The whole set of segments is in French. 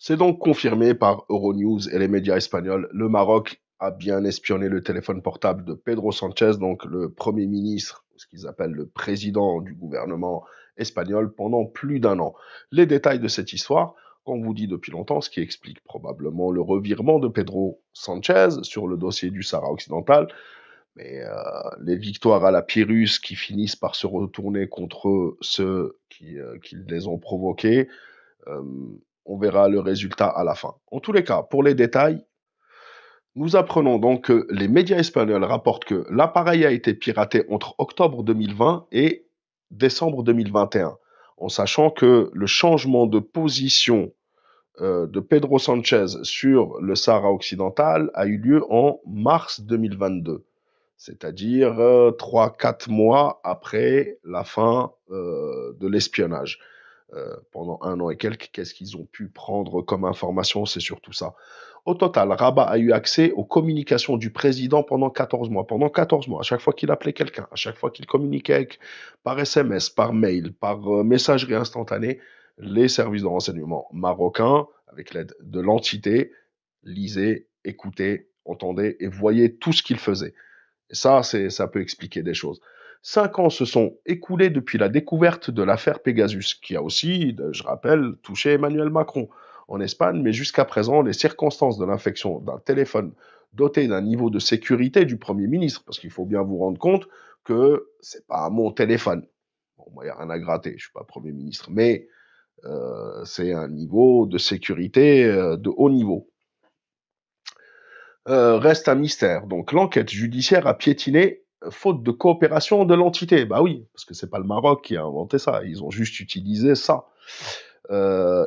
C'est donc confirmé par Euronews et les médias espagnols. Le Maroc a bien espionné le téléphone portable de Pedro Sanchez, donc le Premier ministre, ce qu'ils appellent le président du gouvernement espagnol, pendant plus d'un an. Les détails de cette histoire, qu'on vous dit depuis longtemps, ce qui explique probablement le revirement de Pedro Sanchez sur le dossier du Sahara occidental, mais les victoires à la Pyrrhus qui finissent par se retourner contre ceux qui les ont provoqués, euh, on verra le résultat à la fin. En tous les cas, pour les détails, nous apprenons donc que les médias espagnols rapportent que l'appareil a été piraté entre octobre 2020 et décembre 2021, en sachant que le changement de position de Pedro Sanchez sur le Sahara occidental a eu lieu en mars 2022, c'est-à-dire 3-4 mois après la fin de l'espionnage. Pendant un an et quelques, qu'est-ce qu'ils ont pu prendre comme information, c'est surtout ça. Au total, Rabat a eu accès aux communications du président pendant 14 mois. Pendant 14 mois, à chaque fois qu'il appelait quelqu'un, à chaque fois qu'il communiquait par SMS, par mail, par messagerie instantanée, les services de renseignement marocains, avec l'aide de l'entité, lisaient, écoutaient, entendaient et voyaient tout ce qu'il faisait. Et ça peut expliquer des choses. 5 ans se sont écoulés depuis la découverte de l'affaire Pegasus, qui a aussi, je rappelle, touché Emmanuel Macron en Espagne, mais jusqu'à présent, les circonstances de l'infection d'un téléphone doté d'un niveau de sécurité du Premier ministre, parce qu'il faut bien vous rendre compte que c'est pas mon téléphone. Bon, moi, il n'y a rien à gratter, je ne suis pas Premier ministre, mais c'est un niveau de sécurité de haut niveau. Reste un mystère. Donc l'enquête judiciaire a piétiné faute de coopération de l'entité. Bah oui, parce que c'est pas le Maroc qui a inventé ça, ils ont juste utilisé ça.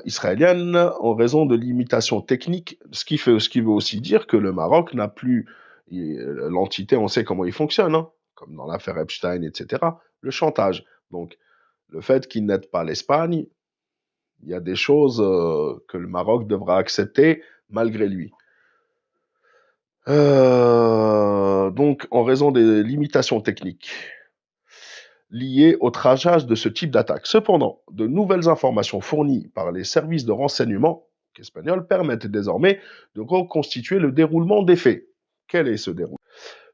Israélienne en raison de limitations techniques, ce qui veut aussi dire que le Maroc n'a plus l'entité, on sait comment il fonctionne, hein, comme dans l'affaire Epstein, etc. Le chantage. Donc le fait qu'il n'aide pas l'Espagne, il y a des choses que le Maroc devra accepter malgré lui. Donc, en raison des limitations techniques liées au traçage de ce type d'attaque. Cependant, de nouvelles informations fournies par les services de renseignement espagnols permettent désormais de reconstituer le déroulement des faits. Quel est ce déroulement?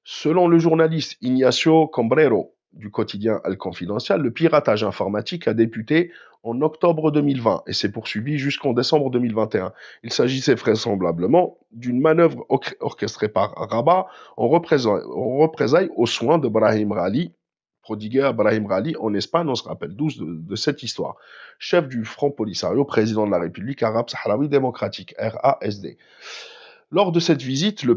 Selon le journaliste Ignacio Cambrero du quotidien El Confidencial, le piratage informatique a débuté en octobre 2020 et s'est poursuivi jusqu'en décembre 2021. Il s'agissait vraisemblablement d'une manœuvre orchestrée par Rabat en représailles aux soins de Brahim Rali, prodigué à Brahim Rali en Espagne, on se rappelle tous de cette histoire. Chef du Front Polisario, président de la République arabe sahraoui démocratique, RASD. Lors de cette visite, donc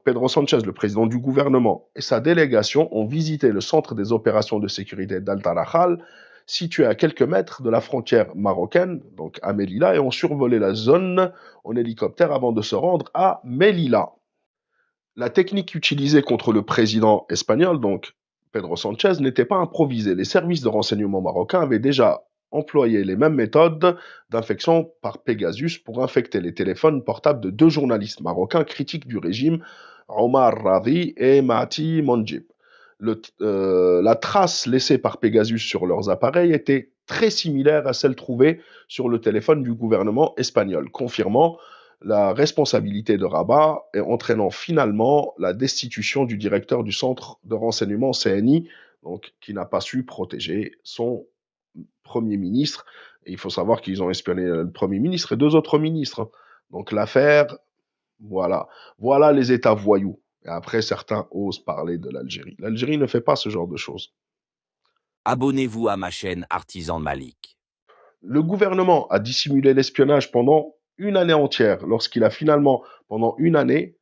Pedro Sanchez, le président du gouvernement, et sa délégation ont visité le centre des opérations de sécurité d'Al Tarajal, situé à quelques mètres de la frontière marocaine, donc à Melilla, et ont survolé la zone en hélicoptère avant de se rendre à Melilla. La technique utilisée contre le président espagnol, donc Pedro Sanchez, n'était pas improvisée. Les services de renseignement marocains avaient déjà employé les mêmes méthodes d'infection par Pegasus pour infecter les téléphones portables de deux journalistes marocains critiques du régime, Omar Radi et Mati Monjib. La trace laissée par Pegasus sur leurs appareils était très similaire à celle trouvée sur le téléphone du gouvernement espagnol, confirmant la responsabilité de Rabat et entraînant finalement la destitution du directeur du centre de renseignement CNI, donc, qui n'a pas su protéger son Premier ministre. Et il faut savoir qu'ils ont espionné le Premier ministre et deux autres ministres. Donc l'affaire, voilà. Voilà les États voyous. Et après, certains osent parler de l'Algérie. L'Algérie ne fait pas ce genre de choses. Abonnez-vous à ma chaîne Artisan Malik. Le gouvernement a dissimulé l'espionnage pendant une année entière, lorsqu'il a finalement, pendant une année,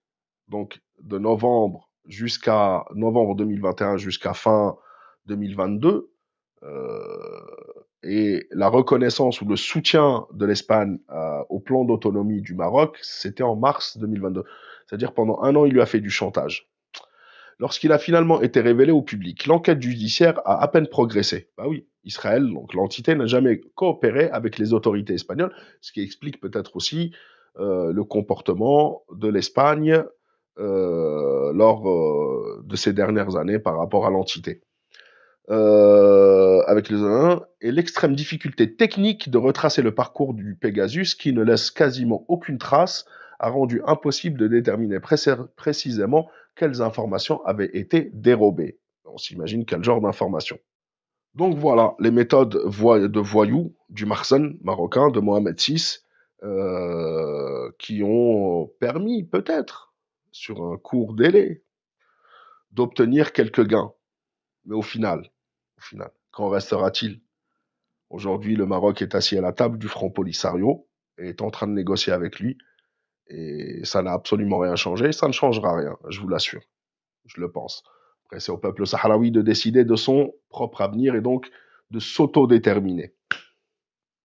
donc de novembre 2021 jusqu'à fin 2022, et la reconnaissance ou le soutien de l'Espagne au plan d'autonomie du Maroc, c'était en mars 2022. C'est-à-dire pendant un an, il lui a fait du chantage. Lorsqu'il a finalement été révélé au public, l'enquête judiciaire a à peine progressé. Bah oui, Israël, donc l'entité, n'a jamais coopéré avec les autorités espagnoles, ce qui explique peut-être aussi le comportement de l'Espagne lors de ces dernières années par rapport à l'entité. avec les uns, et l'extrême difficulté technique de retracer le parcours du Pegasus qui ne laisse quasiment aucune trace a rendu impossible de déterminer précisément quelles informations avaient été dérobées. On s'imagine quel genre d'informations. Donc voilà, les méthodes de voyous du Marsan marocain, de Mohamed VI, qui ont permis peut-être, sur un court délai, d'obtenir quelques gains. Mais au final, qu'en restera-t-il? Aujourd'hui, le Maroc est assis à la table du Front Polisario et est en train de négocier avec lui. Et ça n'a absolument rien changé. Ça ne changera rien, je vous l'assure. Je le pense. Après, c'est au peuple sahraoui de décider de son propre avenir et donc de s'autodéterminer.